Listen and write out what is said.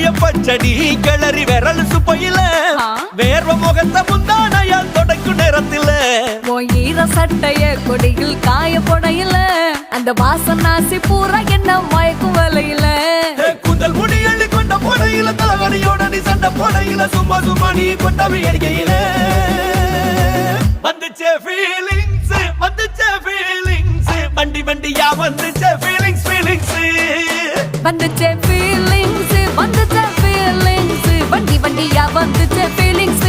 வெங்காய பச்சடி கிளறி விரல் சுப்பையில வேர்வ முகத்த முந்தானையால் தொடக்கும் நேரத்தில ஈர சட்டைய கொடியில் காய பொடையில அந்த வாசனாசி பூரா என்ன மயக்கும் வலையில கூந்தல் முடி அள்ளி கொண்ட போடையில தலகடியோட நீ சண்டை போடையில சும்மா சும்மா நீ கொண்டவை எரிக்கையில வந்துச்சே ஃபீலிங்ஸ் வந்துச்சே ஃபீலிங்ஸ் வண்டி வண்டியா வந்துச்சே ஃபீலிங்ஸ் ஃபீலிங்ஸ் வந்துச்சே ஃபீலிங்ஸ் வந்துச்சே ஃபீலிங்ஸ் வண்டி வண்டியா வந்துச்சே ஃபீலிங்ஸ்